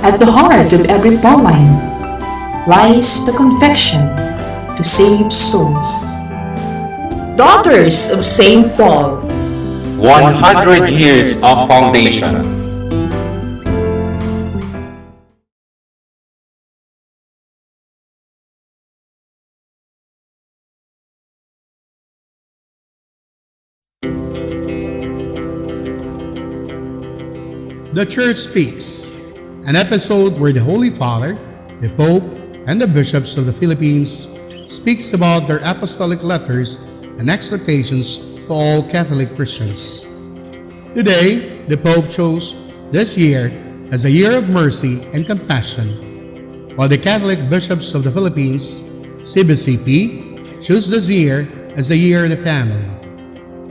At the heart of every poem lies the conviction to save souls. Daughters of St. Paul, 100 years of foundation. The Church Speaks, an episode where the Holy Father, the Pope, and the bishops of the Philippines speaks about their apostolic letters and exhortations to all Catholic Christians. Today, the Pope chose this year as a year of mercy and compassion, while the Catholic bishops of the Philippines, CBCP, chose this year as a year in the family,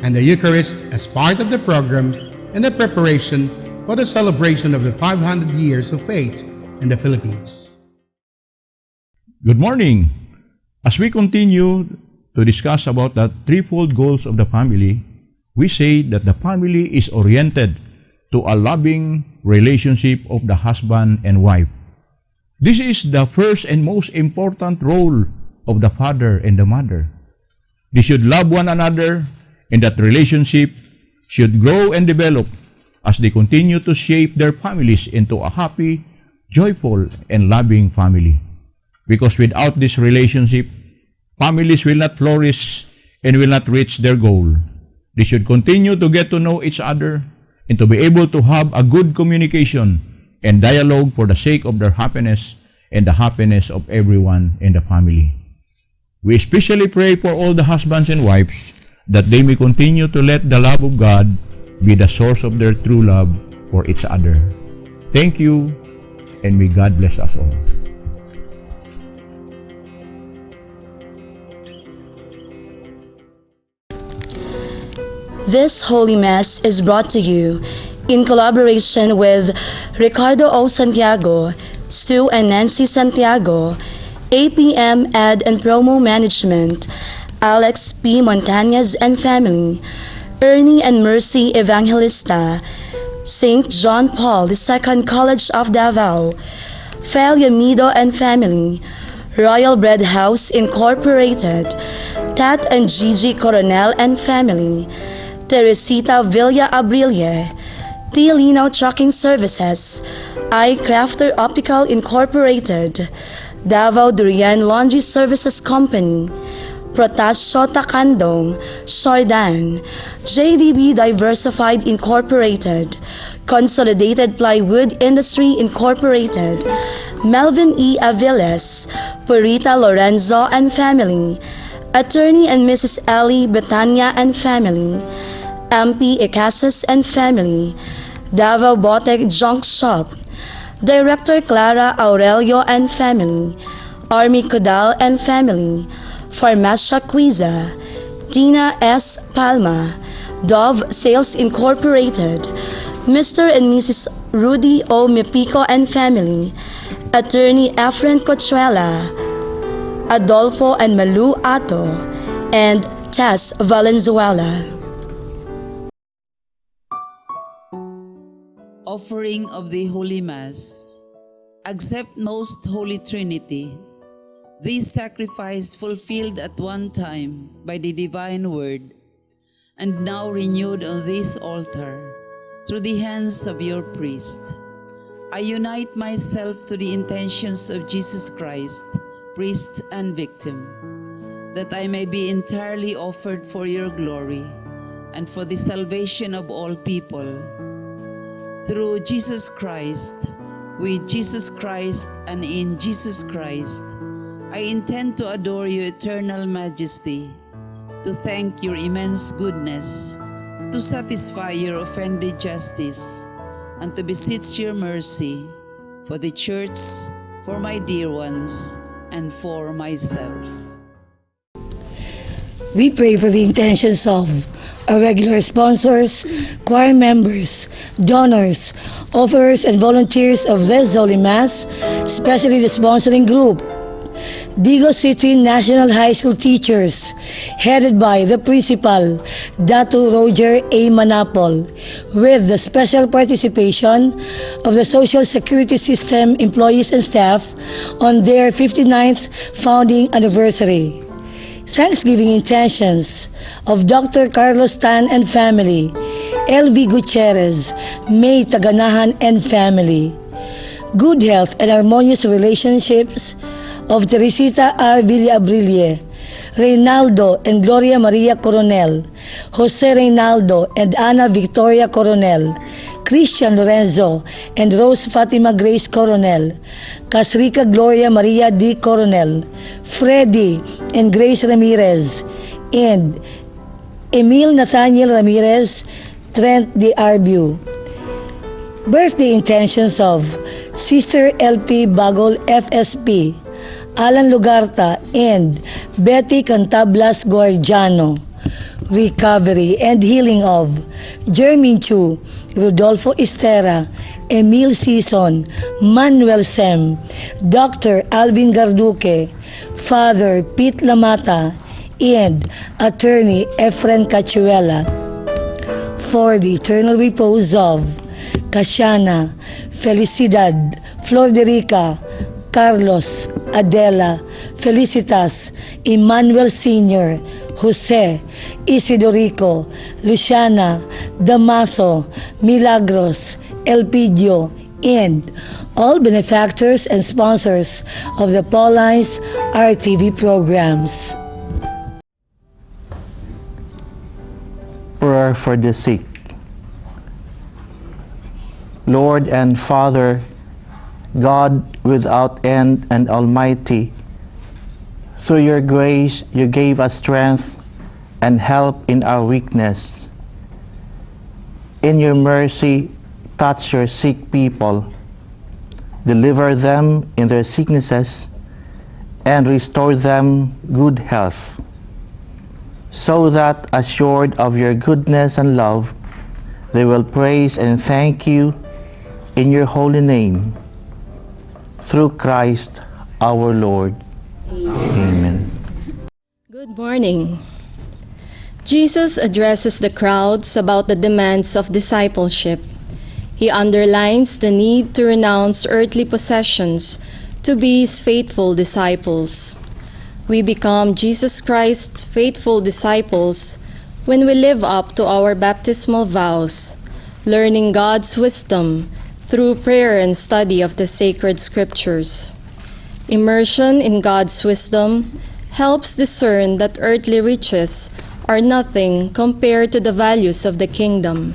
and the Eucharist as part of the program and the preparation for the celebration of the 500 years of faith in the Philippines. Good morning! As we continue to discuss about the threefold goals of the family, we say that the family is oriented to a loving relationship of the husband and wife. This is the first and most important role of the father and the mother. They should love one another, and that relationship should grow and develop as they continue to shape their families into a happy, joyful, and loving family. Because without this relationship, families will not flourish and will not reach their goal. They should continue to get to know each other and to be able to have a good communication and dialogue for the sake of their happiness and the happiness of everyone in the family. We especially pray for all the husbands and wives that they may continue to let the love of God be the source of their true love for each other. Thank you, and may God bless us all. This Holy Mass is brought to you in collaboration with Ricardo O. Santiago, Stu and Nancy Santiago, APM Ad and Promo Management, Alex P. Montañez and family, Ernie and Mercy Evangelista, St. John Paul II College of Davao, Fel Yamido and family, Royal Bread House Incorporated, Tat and Gigi Coronel and family, Teresita Villa Abrilie, T. Linaw Trucking Services, I Crafter Optical Incorporated, Davao Durian Laundry Services Company, Protasio Takandong, Sordan, JDB Diversified Incorporated, Consolidated Plywood Industry Incorporated, Melvin E. Aviles, Purita Lorenzo and family, Attorney and Mrs. Ellie Betania and family, MP Ecasas and family, Davao Botec Junk Shop, Director Clara Aurelio and family, Army Codal and family, Farmacia Quiza, Tina S. Palma, Dove Sales Incorporated, Mr. and Mrs. Rudy O. Mepico and family, Attorney Efren Cochuela, Adolfo and Malu Ato, and Tess Valenzuela. Offering of the Holy Mass. Accept Most Holy Trinity. This sacrifice fulfilled at one time by the divine word, and now renewed on this altar through the hands of your priest. I unite myself to the intentions of Jesus Christ, priest and victim, that I may be entirely offered for your glory and for the salvation of all people. Through Jesus Christ, with Jesus Christ, and in Jesus Christ, I intend to adore your eternal majesty, to thank your immense goodness, to satisfy your offended justice, and to beseech your mercy for the Church, for my dear ones, and for myself. We pray for the intentions of our regular sponsors, choir members, donors, offerers, and volunteers of this Holy Mass, especially the sponsoring group, Digo City National High School teachers, headed by the principal, Datu Roger A. Manapol, with the special participation of the Social Security System employees and staff on their 59th founding anniversary. Thanksgiving intentions of Dr. Carlos Tan and family, LV Gutierrez, May Taganahan and family. Good health and harmonious relationships of Teresita R. Villabrilie, Reynaldo and Gloria Maria Coronel, Jose Reynaldo and Ana Victoria Coronel, Christian Lorenzo and Rose Fatima Grace Coronel, Casrica Gloria Maria D. Coronel, Freddy and Grace Ramirez, and Emil Nathaniel Ramirez, Trent D. Arbu. Birthday intentions of Sister LP Bagol FSP, Alan Lugarta, and Betty Cantablas Guardiano. Recovery and healing of Jermin Chu, Rodolfo Estera, Emil Sison, Manuel Sem, Dr. Alvin Garduque, Father Pete Lamata, and Attorney Efren Cachuela. For the eternal repose of Kashana, Felicidad, Florderica, Carlos, Adela, Felicitas, Emmanuel Sr., Jose, Isidorico, Luciana, Damaso, Milagros, Elpidio, and all benefactors and sponsors of the Pauline's RTV programs. Prayer for the sick. Lord and Father, God without end and Almighty, through your grace you gave us strength and help in our weakness. In your mercy, touch your sick people, deliver them in their sicknesses, and restore them good health, so that, assured of your goodness and love, they will praise and thank you in your holy name, through Christ our Lord. Amen. Good morning. Jesus addresses the crowds about the demands of discipleship. He underlines the need to renounce earthly possessions to be his faithful disciples. We become Jesus Christ's faithful disciples when we live up to our baptismal vows, learning God's wisdom through prayer and study of the sacred scriptures. Immersion in God's wisdom helps discern that earthly riches are nothing compared to the values of the kingdom.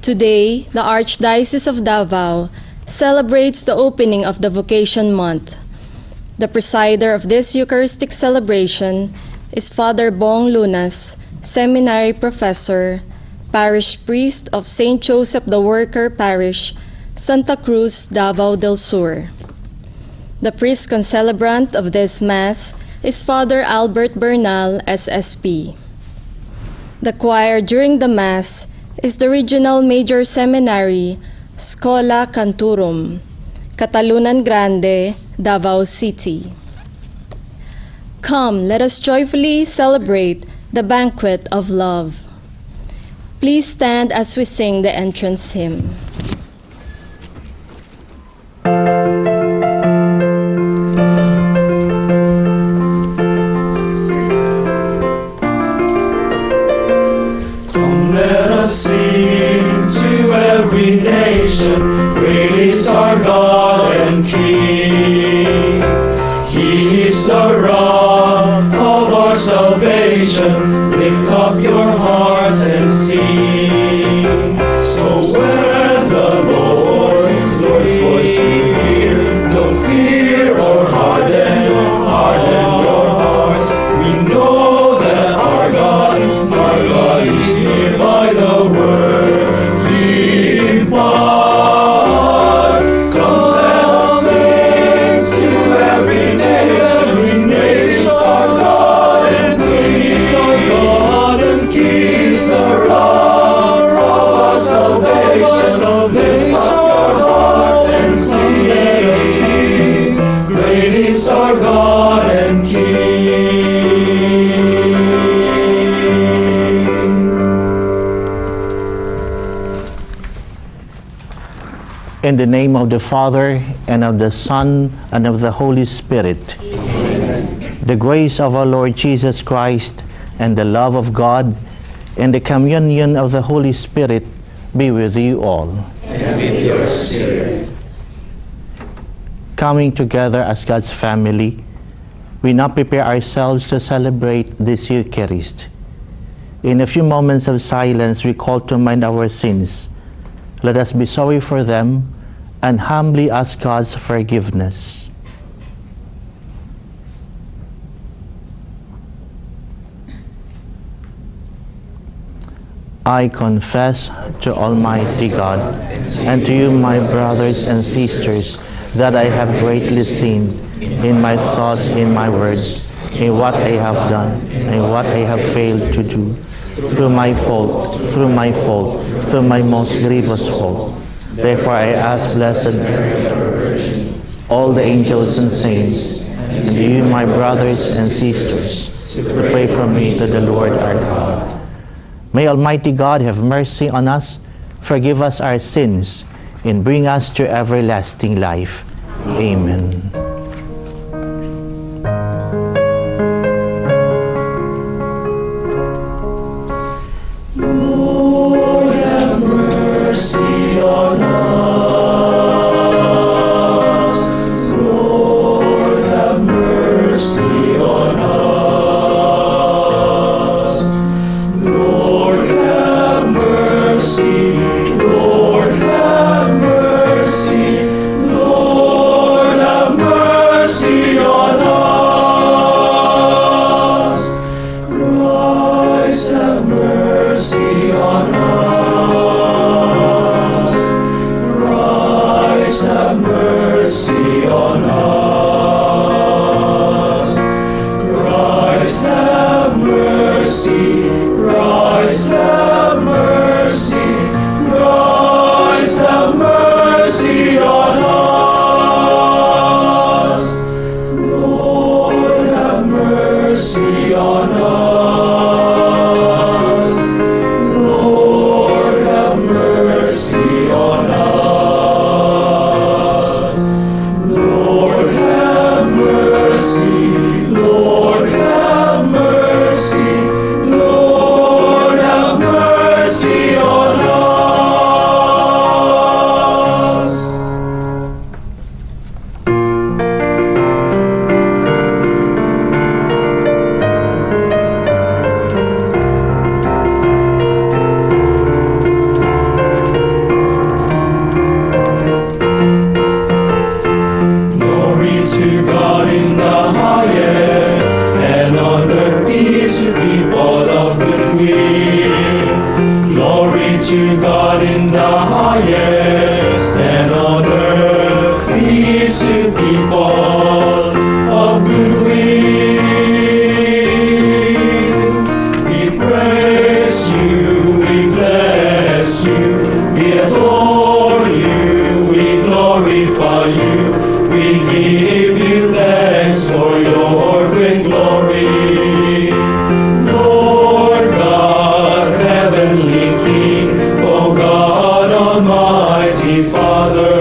Today, the Archdiocese of Davao celebrates the opening of the Vocation Month. The presider of this Eucharistic celebration is Father Bong Lunas, Seminary Professor, Parish Priest of St. Joseph the Worker Parish, Santa Cruz, Davao del Sur. The priest concelebrant of this Mass is Father Albert Bernal, SSP. The choir during the Mass is the Regional Major Seminary, Schola Cantorum, Catalunan Grande, Davao City. Come, let us joyfully celebrate the banquet of love. Please stand as we sing the entrance hymn. Come, let us sing to every nation, great is our God and King. He is the rock of our salvation. Lift up your hearts and sing. So when the Lord's voice you hear, don't fear or harden your hearts. We know that our God is near by the word He imparts. Come, let us sing to every nation, our God and King is the rock of our salvation. Lift up your hearts and sing. Great is our God. the name of the Father, and of the Son, and of the Holy Spirit. Amen. The grace of our Lord Jesus Christ, and the love of God, and the communion of the Holy Spirit be with you all. And with your spirit. Coming together as God's family, we now prepare ourselves to celebrate this Eucharist. In a few moments of silence, we call to mind our sins. Let us be sorry for them and humbly ask God's forgiveness. I confess to Almighty God and to you, my brothers and sisters, that I have greatly sinned in my thoughts, in my words, in what I have done, and what I have failed to do. Through my fault, through my most grievous fault. Therefore I ask Blessed all the angels and saints, and you, my brothers and sisters, to pray for me to the Lord our God. May Almighty God have mercy on us, forgive us our sins, and bring us to everlasting life. Amen. Lord, have mercy on us. Lord, have mercy on us. Lord, have mercy. Lord, have mercy. Lord, have mercy on us. Christ, have mercy on us. Christ, have mercy on us. Christ, have mercy. Christ, have mercy. Christ, have mercy on us. Lord, have mercy on us. Lord, have mercy on us. Lord, have mercy. Lord, have mercy. Lord, have mercy on us. Glory to God in the highest, and on earth peace to people of good will. Glory to God in the highest, and on earth peace to people of good will. We praise you, we bless you, we adore you, we glorify you. We give you thanks for your great glory. Lord God, heavenly King, O God, Almighty Father.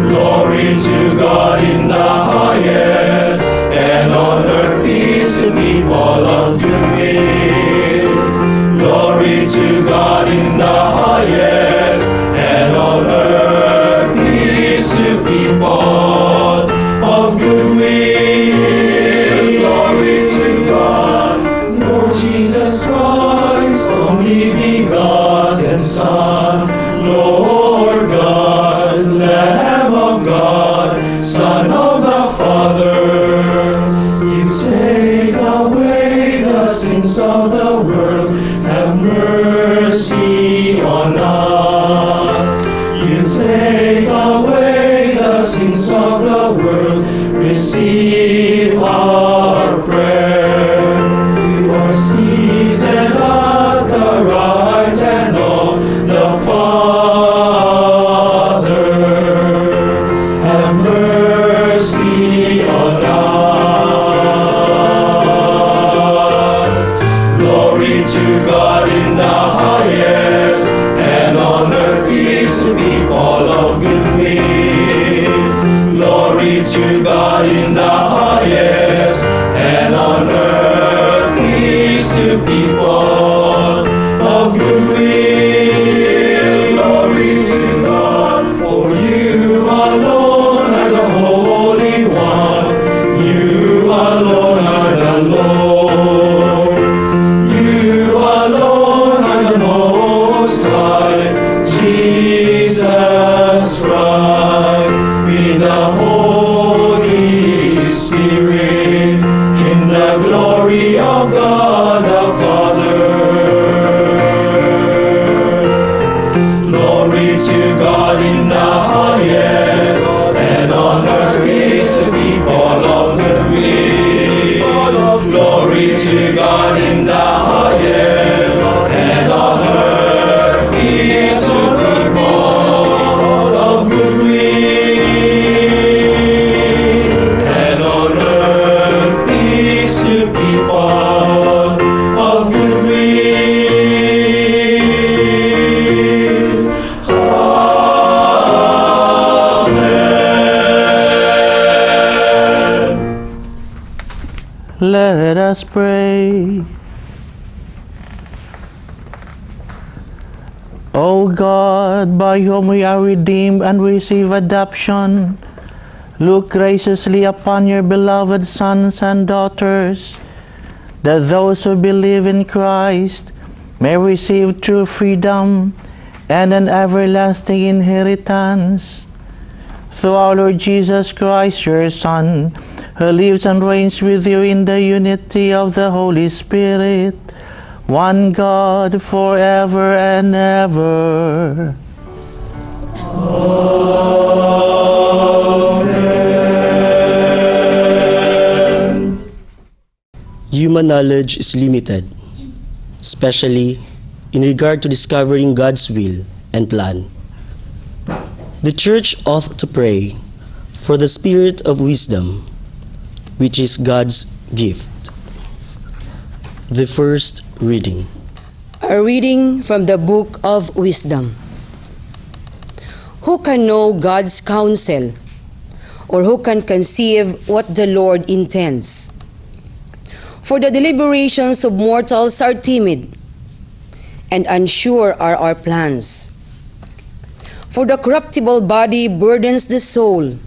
Glory to God in the highest, and on earth peace to people of good will. Glory to God in the highest, and on earth peace to people of good will. Glory to God, Lord Jesus Christ, only begotten Son, Lord God, Lamb of God, Son of the Father. You take away the sins of the world, have mercy on us. You take away the sins of the world, receive our prayer. You are seated at the right hand of the Father. Have mercy on us. Glory to God in the highest, and on peace to people of good will. Glory to God in the highest, and on earth peace to people of good will. Glory to God, for you alone are the Holy One. You alone are the Lord. You alone are the Most High, Jesus Christ, with the Holy Spirit, in the glory of God the Father. Glory to God in the highest, and on earth peace to people of good will. Glory to God in the highest, and on earth peace to people of good will. And on earth peace to people of good will. Amen. Let us pray. O God, by whom we are redeemed and receive adoption, look graciously upon your beloved sons and daughters, that those who believe in Christ may receive true freedom and an everlasting inheritance. Through our Lord Jesus Christ, your Son, who lives and reigns with you in the unity of the Holy Spirit, one God, forever and ever. Amen. Human knowledge is limited, especially in regard to discovering God's will and plan. The Church ought to pray for the spirit of wisdom, which is God's gift. The first reading. A reading from the Book of Wisdom. Who can know God's counsel, or who can conceive what the Lord intends? For the deliberations of mortals are timid, and unsure are our plans. For the corruptible body burdens the soul,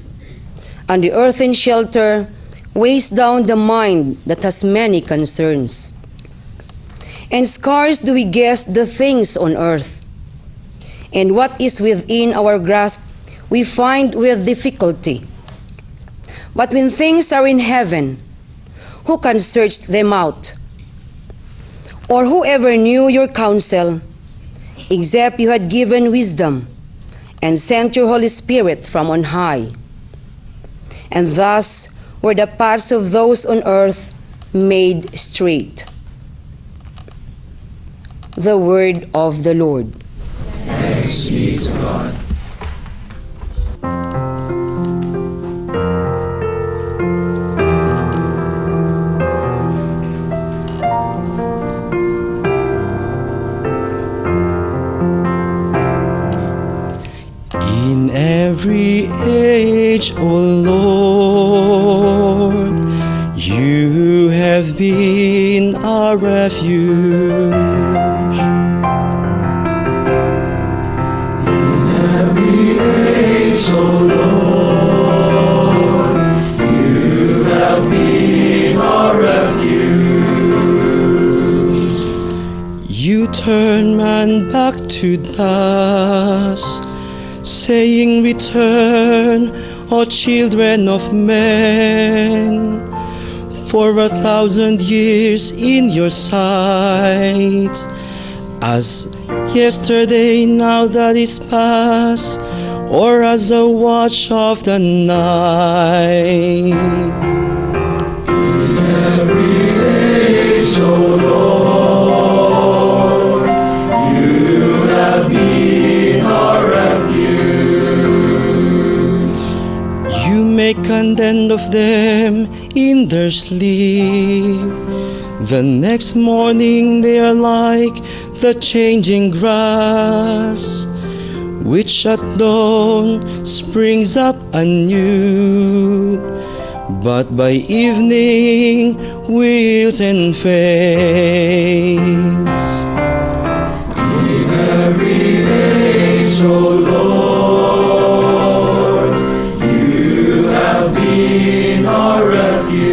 and the earthen shelter weighs down the mind that has many concerns. And scarce do we guess the things on earth, and what is within our grasp we find with difficulty. But when things are in heaven, who can search them out? Or whoever knew your counsel, except you had given wisdom and sent your Holy Spirit from on high? And thus were the paths of those on earth made straight. The word of the Lord. Thanks be to God. In every age, O Lord, you have been our refuge. O Lord, you have been our refuge. You turn man back to dust, saying, "Return, O children of men." For 1,000 years in your sight, as yesterday now that is past, or as a watch of the night. In every age, O Lord, you have been our refuge. You make an end of them in their sleep. The next morning they are like the changing grass, which at dawn springs up anew, but by evening wilts and fades. In every age, O Lord, you have been our refuge.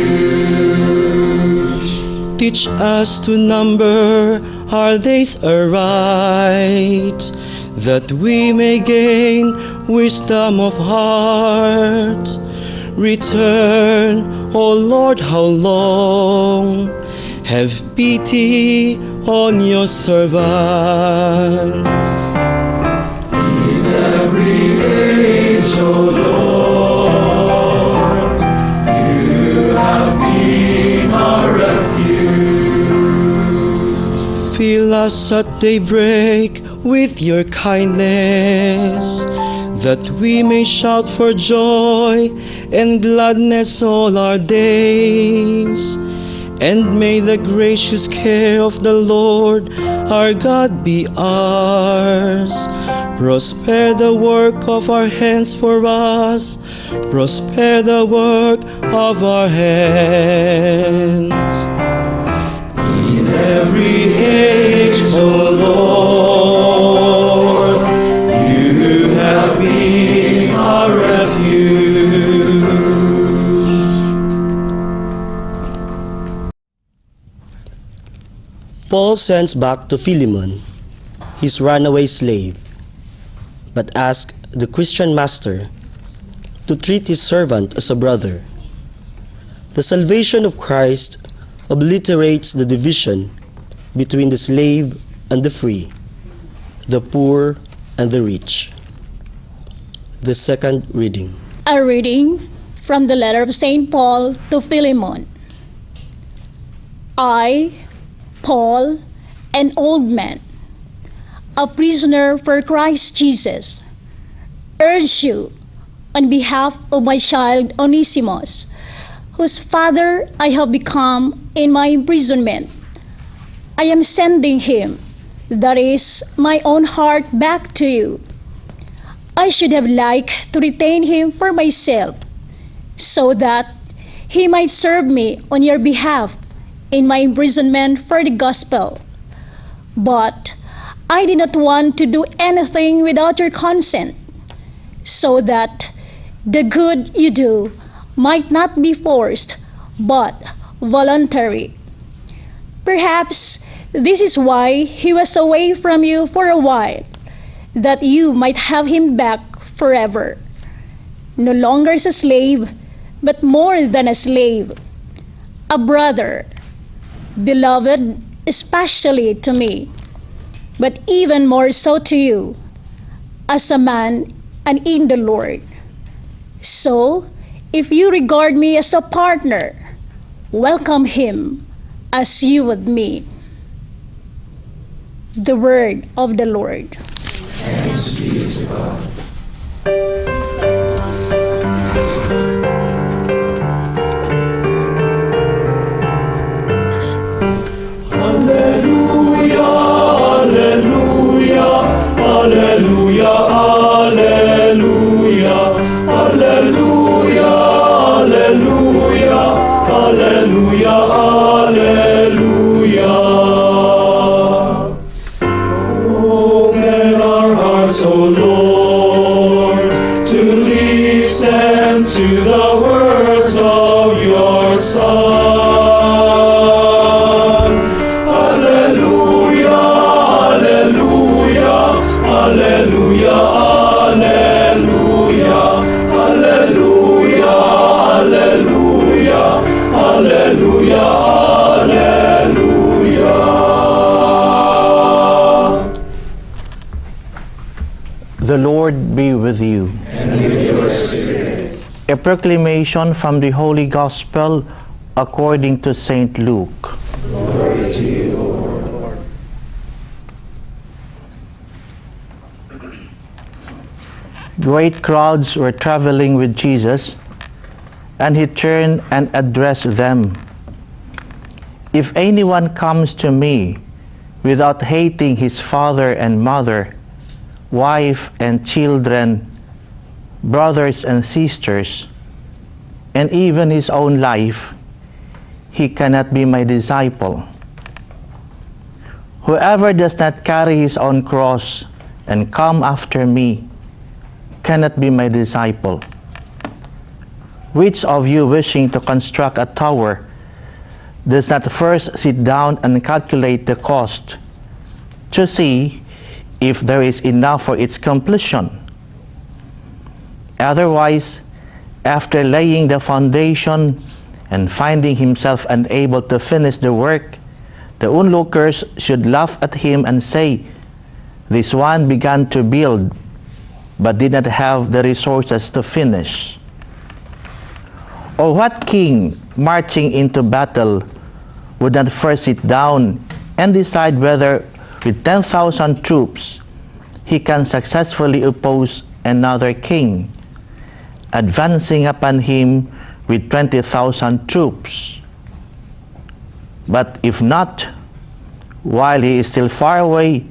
Teach us to number our days aright, that we may gain wisdom of heart. Return, O Lord, how long? Have pity on your servants. In every age, O Lord, you have been our refuge. Fill us at daybreak with your kindness, that we may shout for joy and gladness all our days. And may the gracious care of the Lord our God be ours. Prosper the work of our hands for us. Prosper the work of our hands. In every age, O Lord, you have been our refuge. Paul sends back to Philemon, his runaway slave, but asks the Christian master to treat his servant as a brother. The salvation of Christ obliterates the division between the slave and the free, the poor and the rich. The second reading. A reading from the letter of St. Paul to Philemon. I, Paul, an old man, a prisoner for Christ Jesus, urge you on behalf of my child Onesimus, whose father I have become in my imprisonment. I am sending him, that is, my own heart, back to you. I should have liked to retain him for myself, so that he might serve me on your behalf in my imprisonment for the gospel. But I did not want to do anything without your consent, so that the good you do might not be forced, but voluntary. Perhaps this is why he was away from you for a while, that you might have him back forever, no longer as a slave, but more than a slave, a brother, beloved especially to me, but even more so to you, as a man and in the Lord. So, if you regard me as a partner, welcome him as you would me. The word of the Lord. Thanks be to God. Alleluia, alleluia, alleluia, alleluia, alleluia, alleluia, alleluia, alleluia. Open our hearts, O Lord, to listen to the words of your Son. Alleluia, alleluia, alleluia, alleluia, alleluia, alleluia, alleluia. The Lord be with you. And with your spirit. A proclamation from the Holy Gospel according to St. Luke. Glory to you, Lord. Great crowds were traveling with Jesus, and he turned and addressed them. If anyone comes to me without hating his father and mother, wife and children, brothers and sisters, and even his own life, he cannot be my disciple. Whoever does not carry his own cross and come after me cannot be my disciple. Which of you wishing to construct a tower does not first sit down and calculate the cost to see if there is enough for its completion? Otherwise, after laying the foundation and finding himself unable to finish the work, the onlookers should laugh at him and say, "This one began to build, but did not have the resources to finish." Or what king marching into battle would not first sit down and decide whether with 10,000 troops he can successfully oppose another king, advancing upon him with 20,000 troops? But if not, while he is still far away,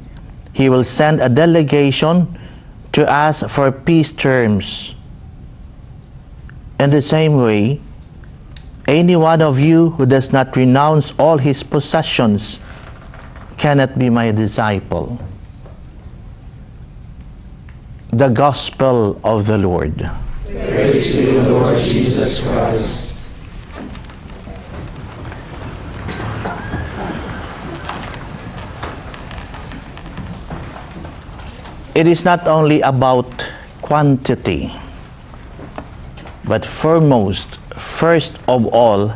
he will send a delegation to ask for peace terms. In the same way, any one of you who does not renounce all his possessions cannot be my disciple. The Gospel of the Lord. Praise to you, Lord Jesus Christ. It is not only about quantity, but first of all,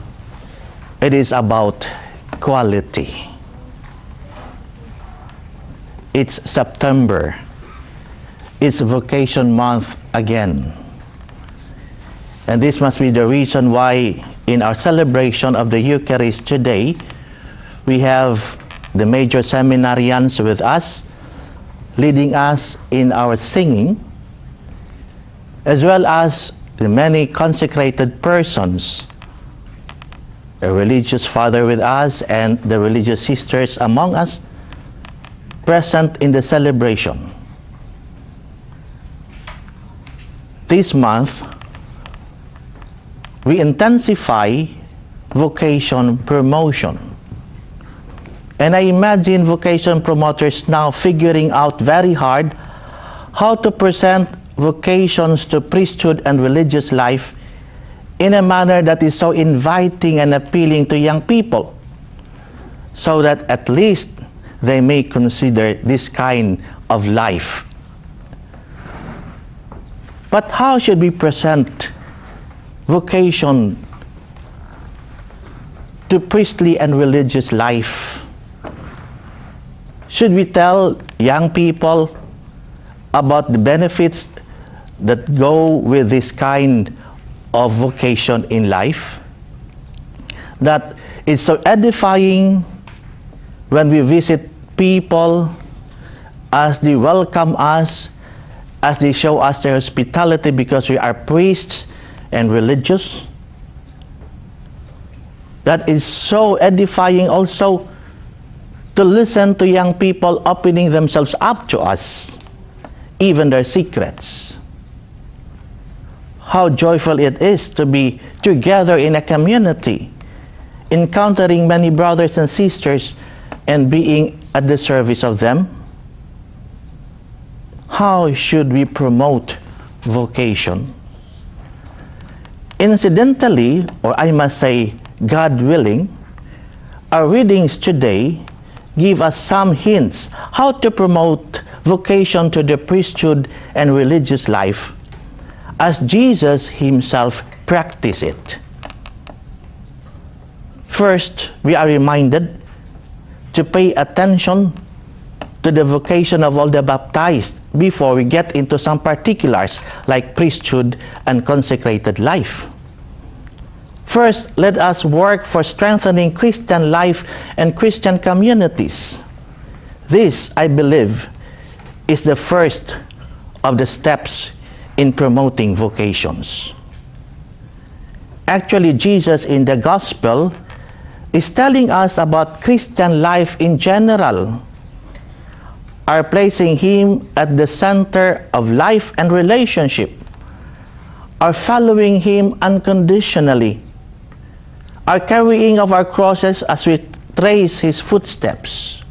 it is about quality. It's September. It's vocation month again. And this must be the reason why in our celebration of the Eucharist today, we have the major seminarians with us, leading us in our singing, as well as the many consecrated persons, a religious father with us and the religious sisters among us, present in the celebration. This month, we intensify vocation promotion. And I imagine vocation promoters now figuring out very hard how to present vocations to priesthood and religious life in a manner that is so inviting and appealing to young people, so that at least they may consider this kind of life. But how should we present vocation to priestly and religious life? Should we tell young people about the benefits that go with this kind of vocation in life? That it's so edifying when we visit people, as they welcome us, as they show us their hospitality because we are priests and religious. That is so edifying also to listen to young people opening themselves up to us, even their secrets. How joyful it is to be together in a community, encountering many brothers and sisters and being at the service of them. How should we promote vocation? Incidentally, or I must say, God willing, our readings today give us some hints how to promote vocation to the priesthood and religious life as Jesus himself practiced it. First, we are reminded to pay attention to the vocation of all the baptized before we get into some particulars like priesthood and consecrated life. First, let us work for strengthening Christian life and Christian communities. This, I believe, is the first of the steps in promoting vocations. Actually, Jesus in the Gospel is telling us about Christian life in general. are placing Him at the center of life and relationship, are following Him unconditionally, are carrying of our crosses as we trace His footsteps,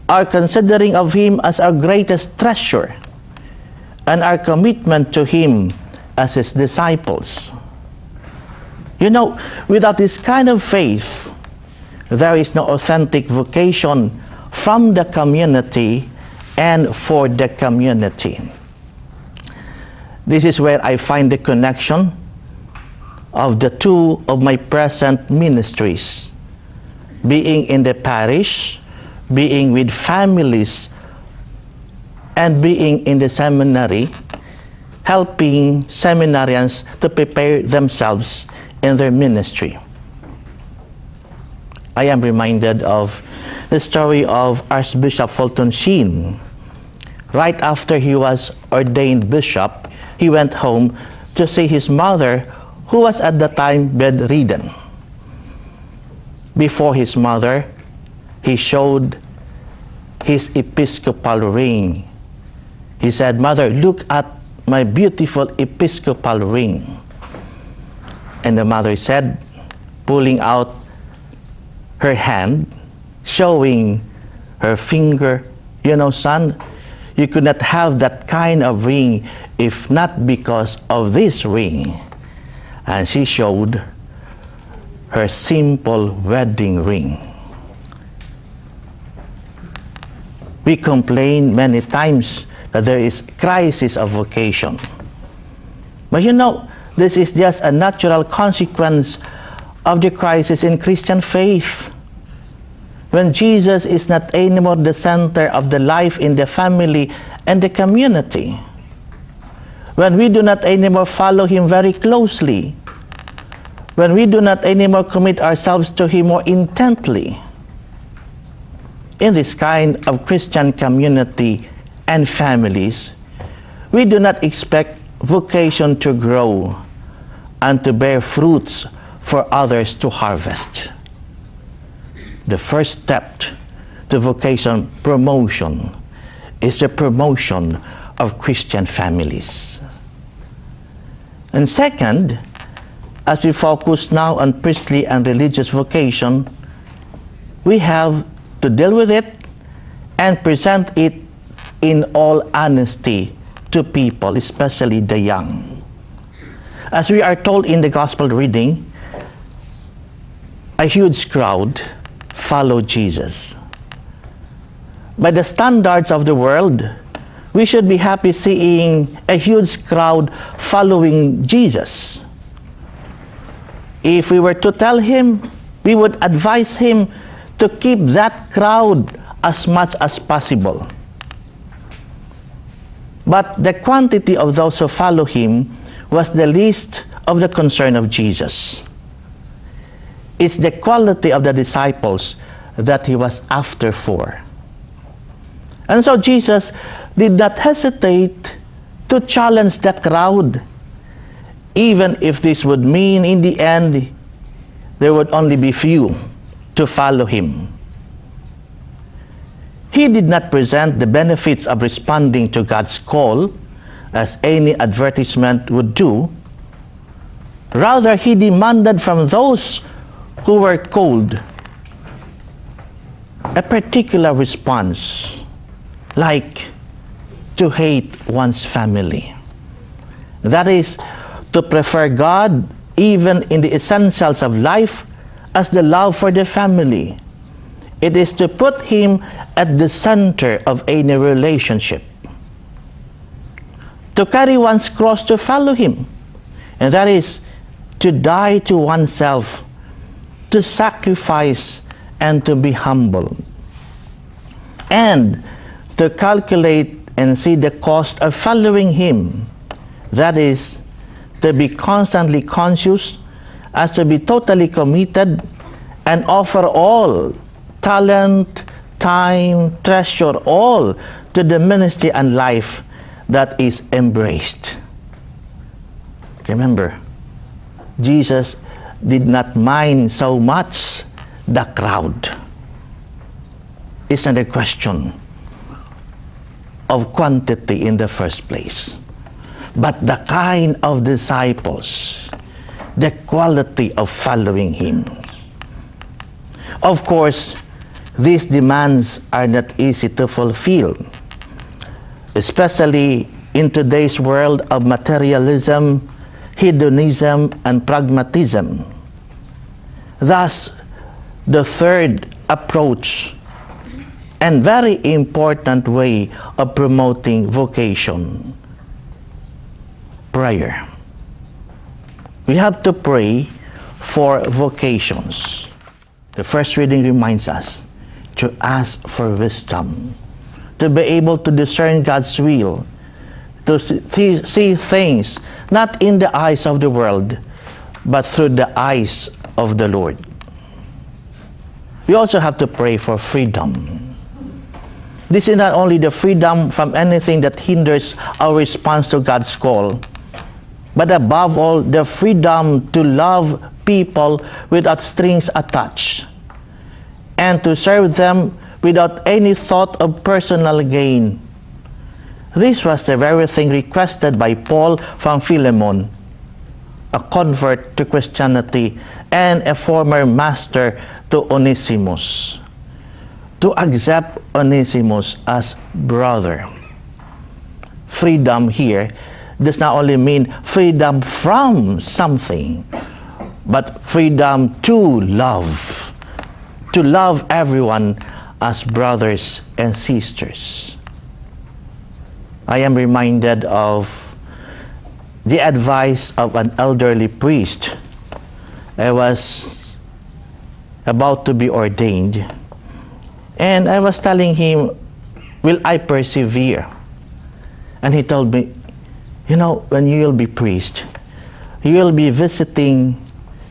are considering of Him as our greatest treasure, and our commitment to Him as His disciples. You know, without this kind of faith, there is no authentic vocation from the community and for the community. This is where I find the connection of the two of my present ministries, being in the parish, being with families, and being in the seminary, helping seminarians to prepare themselves in their ministry. I am reminded of the story of Archbishop Fulton Sheen. Right after he was ordained bishop, he went home to see his mother, who was at the time bedridden. Before his mother, he showed his episcopal ring. He said, "Mother, look at my beautiful episcopal ring." And the mother said, pulling out her hand, showing her finger, "You know, son, you could not have that kind of ring if not because of this ring." And she showed her simple wedding ring. We complain many times that there is crisis of vocation. But you know, this is just a natural consequence of the crisis in Christian faith. When Jesus is not anymore the center of the life in the family and the community. When we do not anymore follow Him very closely. When we do not anymore commit ourselves to Him more intently. In this kind of Christian community and families, we do not expect vocation to grow and to bear fruits for others to harvest. The first step to vocation promotion is the promotion of Christian families. And second, as we focus now on priestly and religious vocation, we have to deal with it and present it in all honesty to people, especially the young. As we are told in the gospel reading, a huge crowd followed Jesus. By the standards of the world, we should be happy seeing a huge crowd following Jesus. If we were to tell Him, we would advise Him to keep that crowd as much as possible. But the quantity of those who follow Him was the least of the concern of Jesus. It's the quality of the disciples that He was after for. And so Jesus did not hesitate to challenge the crowd, even if this would mean in the end there would only be few to follow Him. He did not present the benefits of responding to God's call as any advertisement would do. Rather, He demanded from those who were called a particular response, like to hate one's family. That is, to prefer God even in the essentials of life as the love for the family. It is to put Him at the center of any relationship. To carry one's cross to follow Him. And that is to die to oneself, to sacrifice and to be humble. And to calculate and see the cost of following Him. That is, to be constantly conscious as to be totally committed and offer all talent, time, treasure, all to the ministry and life that is embraced. Remember, Jesus did not mind so much the crowd. It's not a question. of quantity in the first place, but the kind of disciples, the quality of following Him. Of course, these demands are not easy to fulfill, especially in today's world of materialism, hedonism, and pragmatism. Thus, the third approach and very important way of promoting vocation, prayer. We have to pray for vocations. The first reading reminds us to ask for wisdom, to be able to discern God's will, to see things not in the eyes of the world, but through the eyes of the Lord. We also have to pray for freedom. This is not only the freedom from anything that hinders our response to God's call, but above all, the freedom to love people without strings attached, and to serve them without any thought of personal gain. This was the very thing requested by Paul from Philemon, a convert to Christianity and a former master to Onesimus, to accept Onesimus as brother. Freedom here does not only mean freedom from something, but freedom to love everyone as brothers and sisters. I am reminded of the advice of an elderly priest. I was about to be ordained, and I was telling him, will I persevere? And he told me, you know, when you will be priest, you will be visiting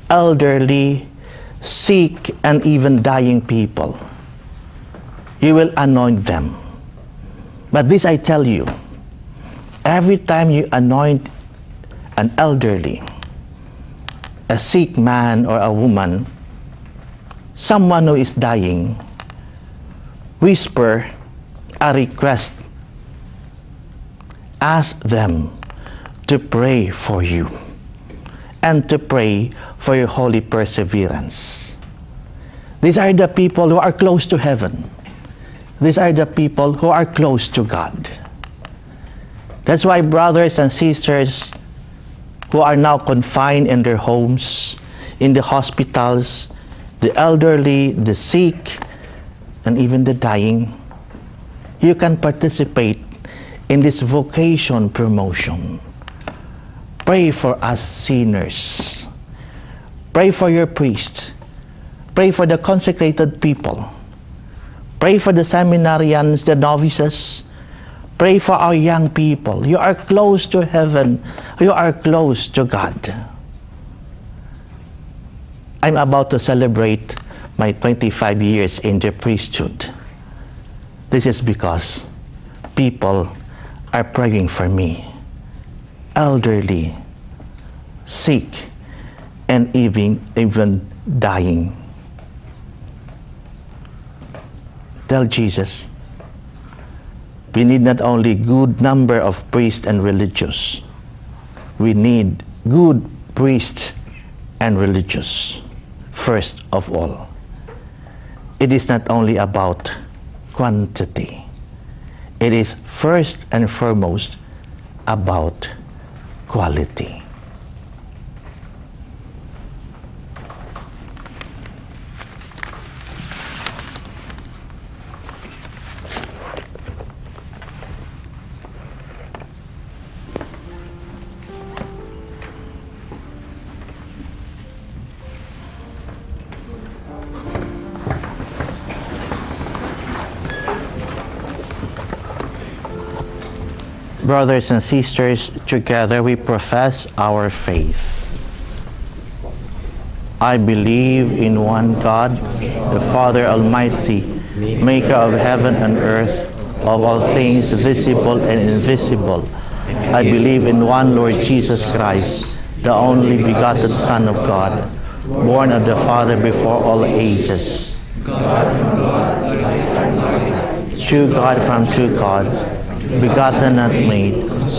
elderly, sick, and even dying people. You will anoint them. But this I tell you, every time you anoint an elderly, a sick man or a woman, someone who is dying, whisper a request. Ask them to pray for you and to pray for your holy perseverance. These are the people who are close to heaven. These are the people who are close to God. That's why brothers and sisters who are now confined in their homes, in the hospitals, the elderly, the sick, and even the dying, you can participate in this vocation promotion. Pray for us sinners. Pray for your priests. Pray for the consecrated people. Pray for the seminarians, the novices. Pray for our young people. You are close to heaven. You are close to God. I'm about to celebrate my 25 years in the priesthood. This is because people are praying for me. Elderly, sick, and even dying. Tell Jesus, we need not only good number of priests and religious, we need good priests and religious first of all. It is not only about quantity. It is first and foremost about quality. Brothers and sisters, together we profess our faith. I believe in one God, the Father Almighty, maker of heaven and earth, of all things visible and invisible. I believe in one Lord Jesus Christ, the only begotten Son of God, born of the Father before all ages. God from God, light from light. True God from true God, begotten not made,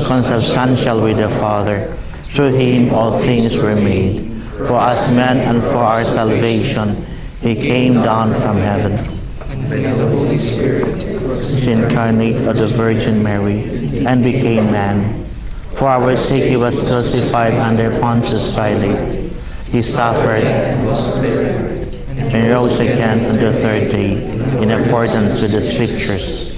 consubstantial with the Father. Through him all things were made. For us men and for our salvation, he came down from heaven. By the Holy Spirit, Incarnate of the Virgin Mary, and became man. For our sake he was crucified under Pontius Pilate. He suffered and rose again on the third day, in accordance with the Scriptures.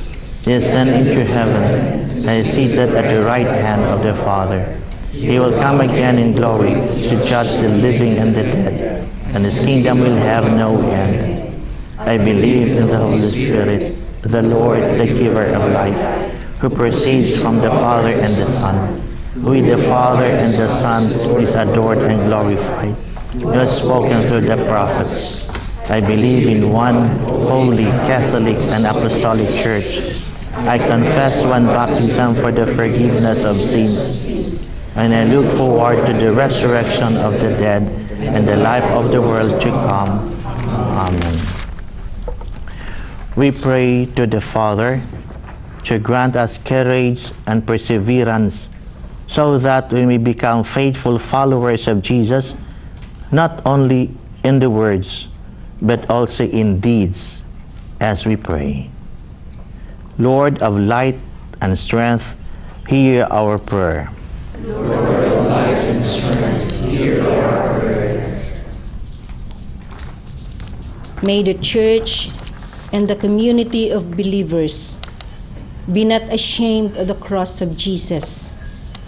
He ascended into heaven and is seated at the right hand of the Father. He will come again in glory to judge the living and the dead, and his kingdom will have no end. I believe in the Holy Spirit, the Lord, the giver of life, who proceeds from the Father and the Son, who with the Father and the Son is adored and glorified, who has spoken through the prophets. I believe in one holy, Catholic, and Apostolic Church. I confess one baptism for the forgiveness of sins, and I look forward to the resurrection of the dead and the life of the world to come. Amen. We pray to the Father to grant us courage and perseverance so that we may become faithful followers of Jesus, not only in the words, but also in deeds, as we pray. Lord of light and strength, hear our prayer. Lord of light and strength, hear our prayer. May the Church and the community of believers be not ashamed of the cross of Jesus,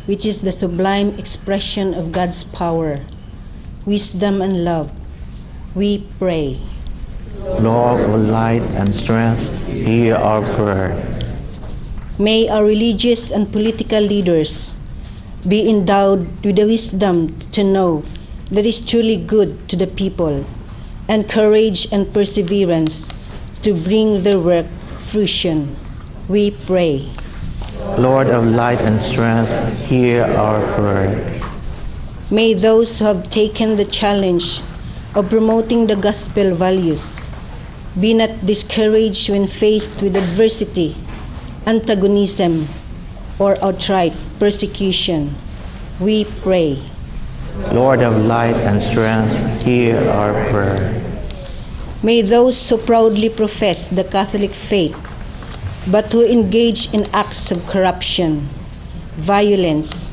which is the sublime expression of God's power, wisdom, and love. We pray. Lord of light and strength, hear our prayer. May our religious and political leaders be endowed with the wisdom to know that is truly good to the people, and courage and perseverance to bring their work fruition. We pray. Lord of light and strength, hear our prayer. May those who have taken the challenge of promoting the gospel values be not discouraged when faced with adversity, antagonism, or outright persecution. We pray. Lord of light and strength, hear our prayer. May those who proudly profess the Catholic faith but who engage in acts of corruption, violence,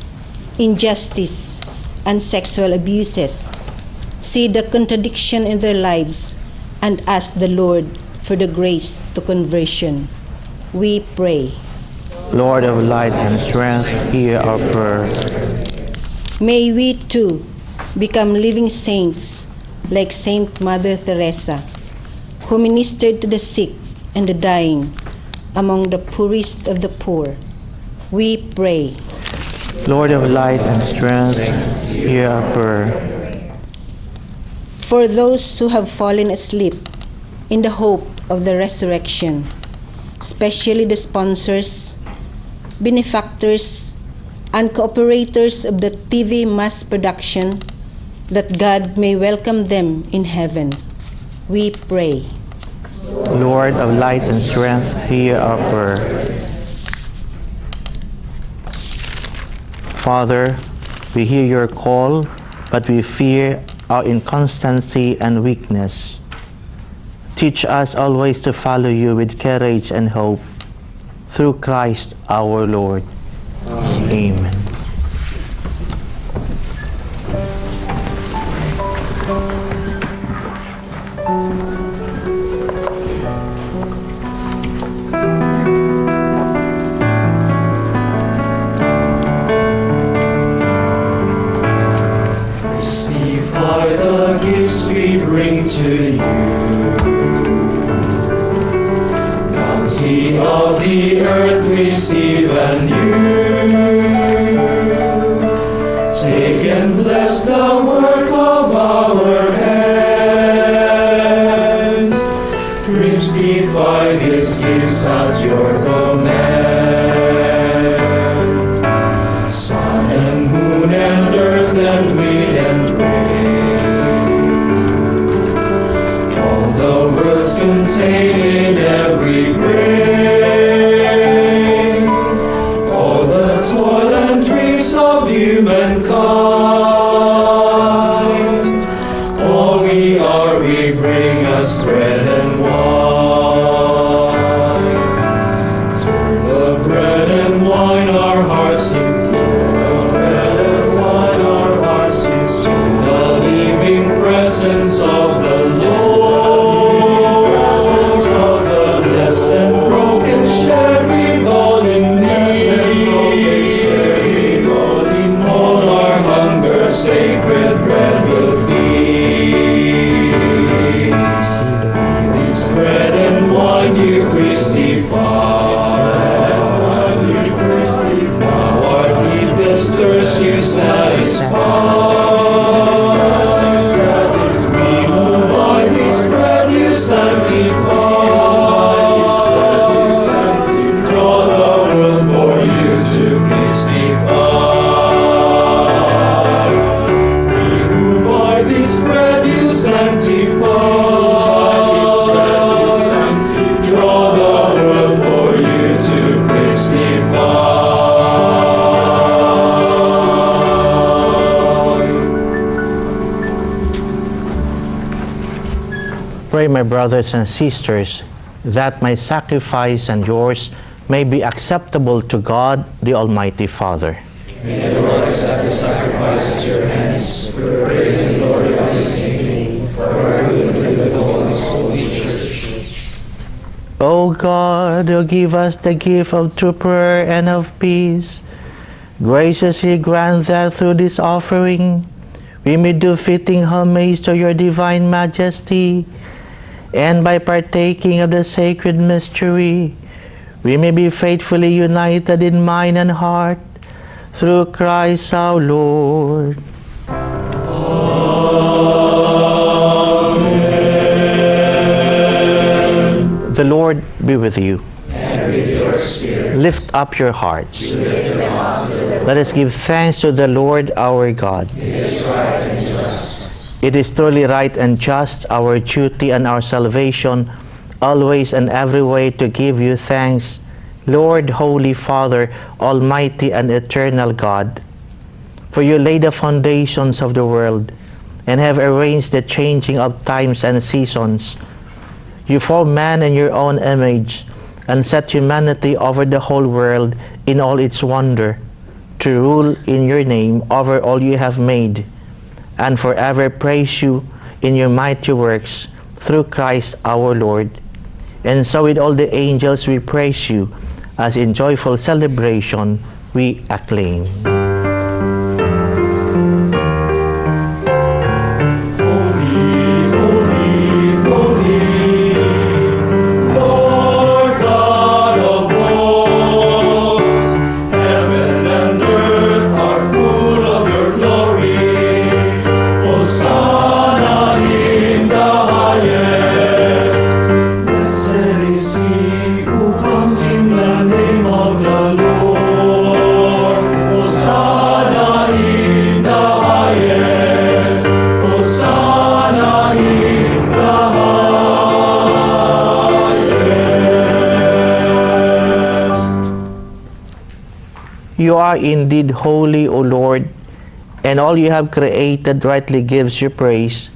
injustice, and sexual abuses see the contradiction in their lives and ask the Lord for the grace to conversion. We pray. Lord of light and strength, hear our prayer. May we too become living saints like Saint Mother Teresa, who ministered to the sick and the dying among the poorest of the poor. We pray. Lord of light and strength, hear our prayer. For those who have fallen asleep in the hope of the resurrection, especially the sponsors, benefactors, and cooperators of the TV mass production, that God may welcome them in heaven. We pray. Lord of light and strength, hear our prayer. Father, we hear your call, but we fear our inconstancy and weakness. Teach us always to follow you with courage and hope, through Christ our Lord. Amen. Rectify the gifts we bring to you. Bounty of the earth receive anew. Take and bless the work of our hands. Christify these gifts at your command. Sun and moon and earth and wind and rain, all the worlds contained in every grain, you satisfy. We who by this bread you sanctify. Draw the world for you to Christify. We who by this bread you sanctify. Draw the world for you to Christify. Pray, my brothers and sisters, that my sacrifice and yours may be acceptable to God, the Almighty Father. May the Lord accept the sacrifice at your hands for the praise and glory of his name, for our good and the whole holy church. O God, who give us the gift of true prayer and of peace, graciously grant that through this offering we may do fitting homage to your divine majesty, and by partaking of the sacred mystery, we may be faithfully united in mind and heart, through Christ our Lord. Amen. The Lord be with you. And with your spirit. Lift up your hearts. We lift them up to the Lord. Let us give thanks to the Lord our God. It is right and just. It is truly right and just, our duty and our salvation, always and every way to give you thanks, Lord, Holy Father, Almighty and Eternal God. For you laid the foundations of the world and have arranged the changing of times and seasons. You formed man in your own image and set humanity over the whole world in all its wonder, to rule in your name over all you have made, and forever praise you in your mighty works through Christ our Lord. And so with all the angels we praise you, as in joyful celebration we acclaim. You are indeed holy, O Lord, and all you have created rightly gives you praise.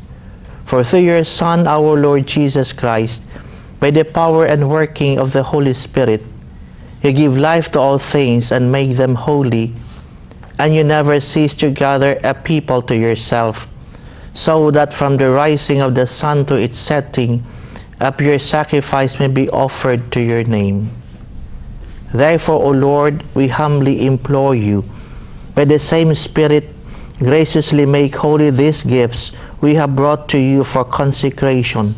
For through your Son, our Lord Jesus Christ, by the power and working of the Holy Spirit, you give life to all things and make them holy, and you never cease to gather a people to yourself, so that from the rising of the sun to its setting, a pure sacrifice may be offered to your name. Therefore, O Lord, we humbly implore you, by the same Spirit, graciously make holy these gifts we have brought to you for consecration,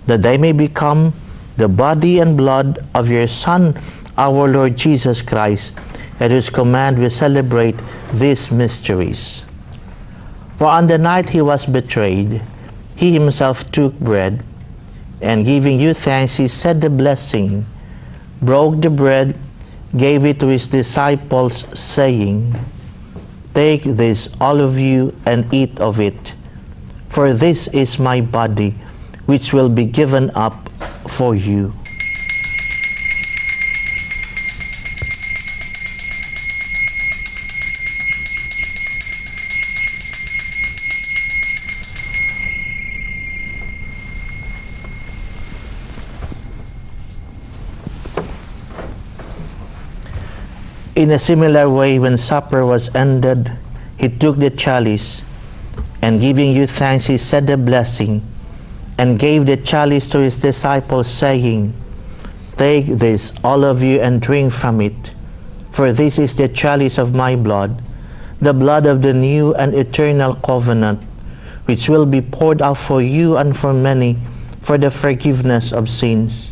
that they may become the body and blood of your Son, our Lord Jesus Christ, at whose command we celebrate these mysteries. For on the night he was betrayed, he himself took bread, and giving you thanks, he said the blessing, broke the bread, gave it to his disciples, saying, "Take this, all of you, and eat of it, for this is my body, which will be given up for you." In a similar way, when supper was ended, he took the chalice, and giving you thanks, he said the blessing, and gave the chalice to his disciples, saying, "Take this, all of you, and drink from it, for this is the chalice of my blood, the blood of the new and eternal covenant, which will be poured out for you and for many for the forgiveness of sins.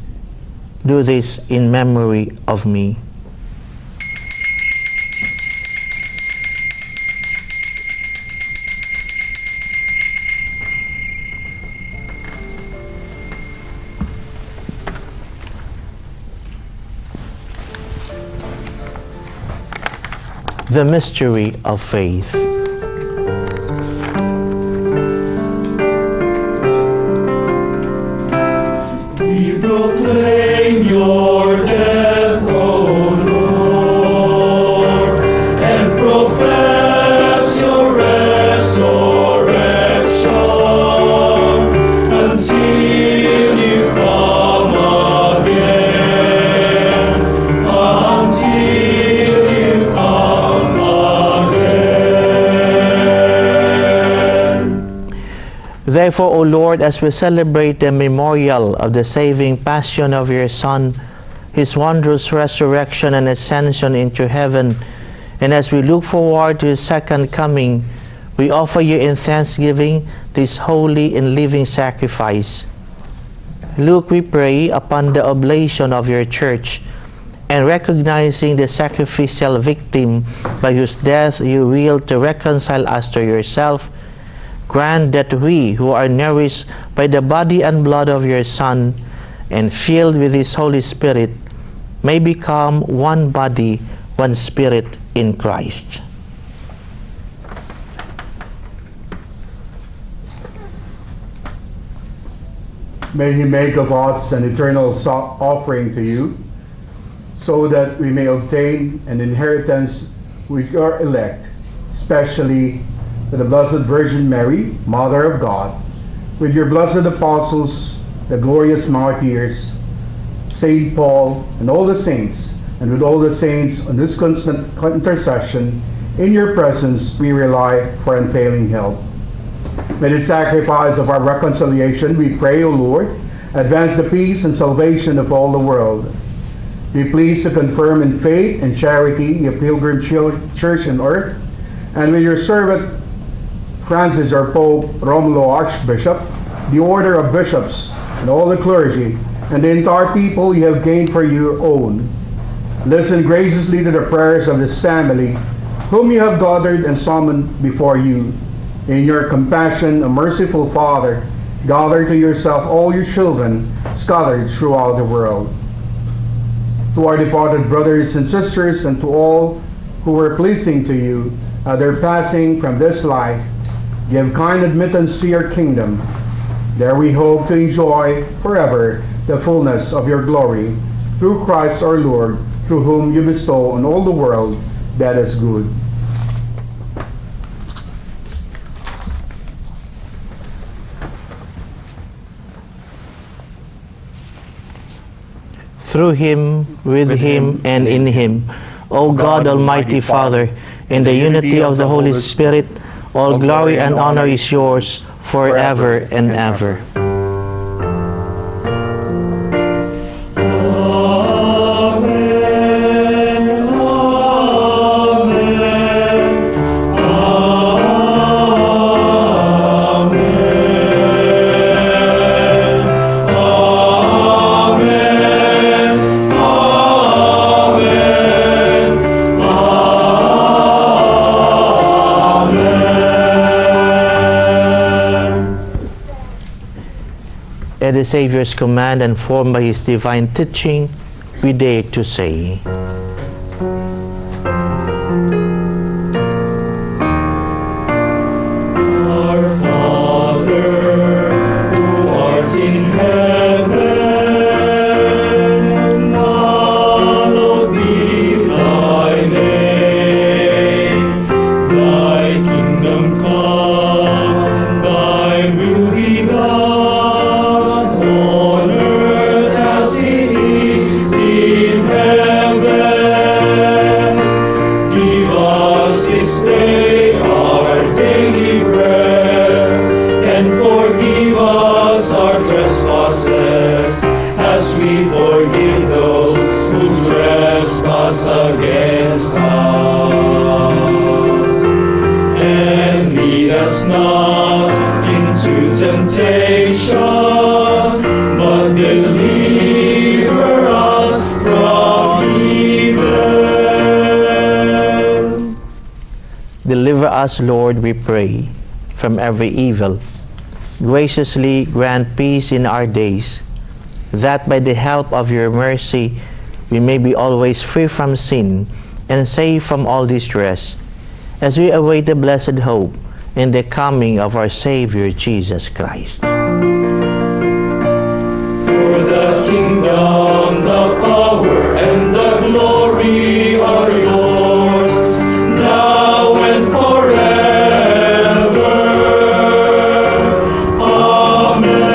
Do this in memory of me." The mystery of faith. We proclaim your death, O Lord, and profess your resurrection until you come again, until you come again. Therefore, O Lord, as we celebrate the memorial of the saving passion of your Son, his wondrous resurrection and ascension into heaven, and as we look forward to his second coming, we offer you in thanksgiving this holy and living sacrifice. Look, we pray, upon the oblation of your church, and recognizing the sacrificial victim by whose death you will to reconcile us to yourself, grant that we, who are nourished by the body and blood of your Son and filled with his Holy Spirit, may become one body, one spirit in Christ. May he make of us an eternal offering to you, so that we may obtain an inheritance with your elect, especially with the Blessed Virgin Mary, Mother of God, with your blessed apostles, the glorious martyrs, Saint Paul, and all the saints, and with all the saints on this constant intercession, in your presence we rely for unfailing help. May the sacrifice of our reconciliation, we pray, O Lord, advance the peace and salvation of all the world. Be pleased to confirm in faith and charity your pilgrim church on earth, and with your servant Francis, our Pope, Romulo, Archbishop, the order of bishops, and all the clergy, and the entire people you have gained for your own. Listen graciously to the prayers of this family, whom you have gathered and summoned before you. In your compassion, a merciful Father, gather to yourself all your children scattered throughout the world. To our departed brothers and sisters, and to all who were pleasing to you at their passing from this life, give kind admittance to your kingdom. There we hope to enjoy forever the fullness of your glory, through Christ our Lord, through whom you bestow on all the world that is good. Through him, with him, and in him, O God, Almighty Father, in the unity of the Holy Spirit, all glory and honor is yours forever and ever. At the Savior's command and formed by his divine teaching, we dare to say, Our Father, who art in heaven, hallowed be thy name. Thy kingdom come, thy will be done, on earth as it is in heaven. Give us this day our daily bread, and forgive us our trespasses, as we forgive those who trespass against us. And lead us not into temptation, but deliver us from evil. Deliver us, Lord, we pray, from every evil. Graciously grant peace in our days, that by the help of your mercy we may be always free from sin and safe from all distress, as we await the blessed hope in the coming of our Savior Jesus Christ. For the kingdom, the power, and the glory are yours, now and forever. Amen.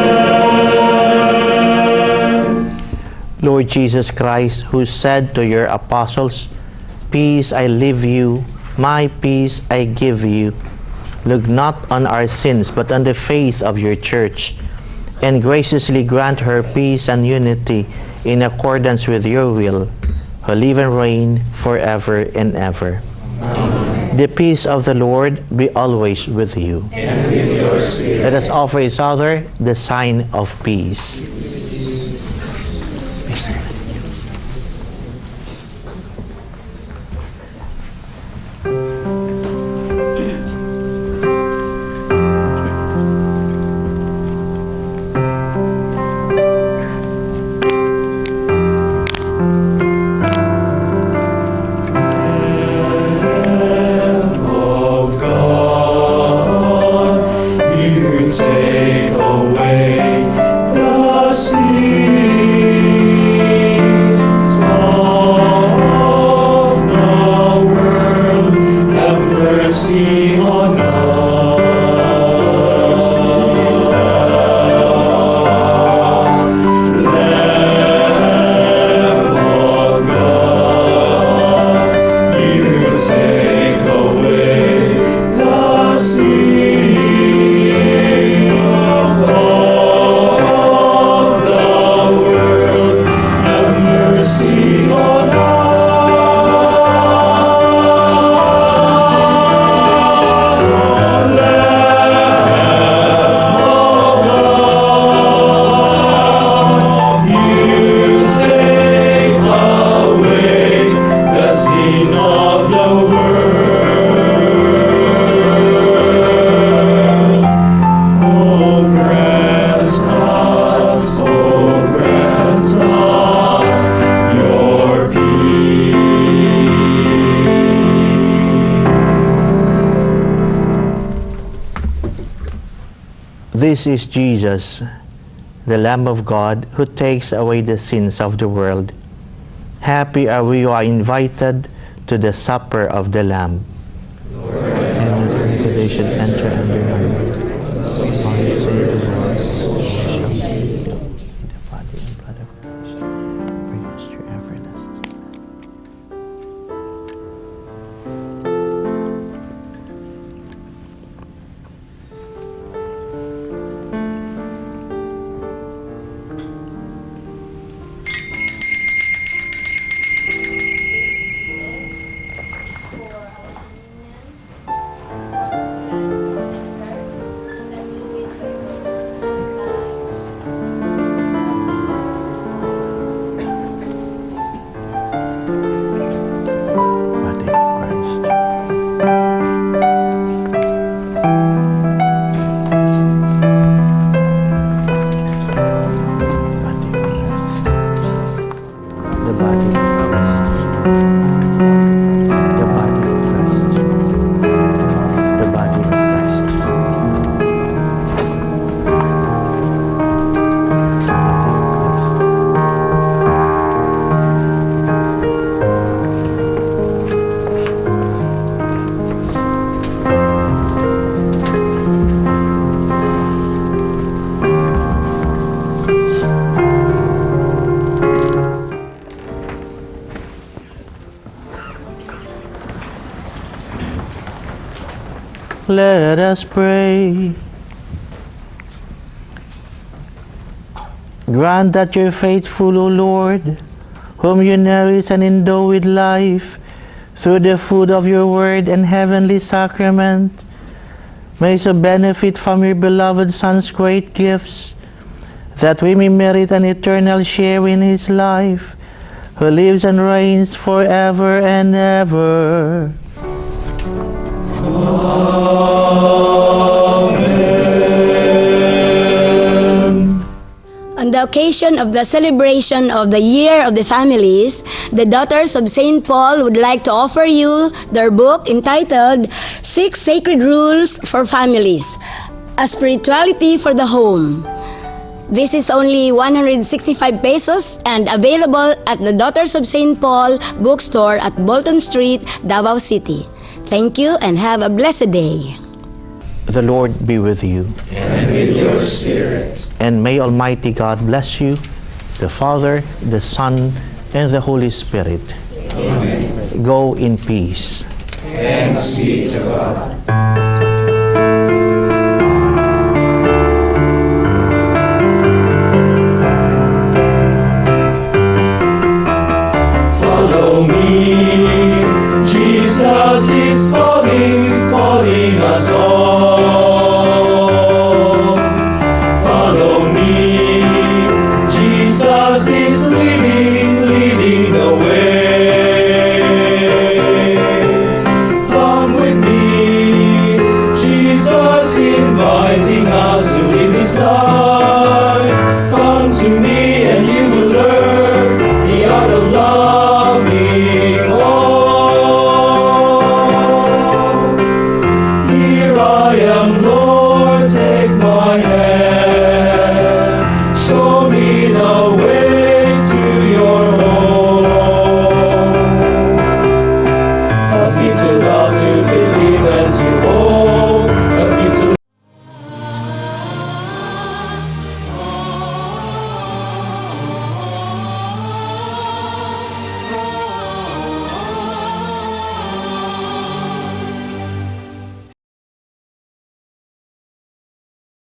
Lord Jesus Christ, who said to your apostles, "Peace I leave you, my peace I give you," look not on our sins, but on the faith of your church, and graciously grant her peace and unity in accordance with your will, who live and reign forever and ever. Amen. The peace of the Lord be always with you. And with your spirit. Let us offer each other the sign of peace. This is Jesus, the Lamb of God, who takes away the sins of the world. Happy are we who are invited to the supper of the Lamb. Lord, and they should enter under your Let us pray. Grant that your faithful, O Lord, whom you nourish and endow with life through the food of your word and heavenly sacrament, may so benefit from your beloved Son's great gifts, that we may merit an eternal share in his life, who lives and reigns forever and ever. And the the occasion of the celebration of the Year of the Families, the Daughters of St. Paul would like to offer you their book entitled 6 Sacred Rules for Families, A Spirituality for the Home. This is only 165 pesos and available at the Daughters of St. Paul bookstore at Bolton Street, Davao City. Thank you and have a blessed day. The Lord be with you. And with your spirit. And may Almighty God bless you, the Father, the Son, and the Holy Spirit. Amen. Go in peace. Thanks be to God.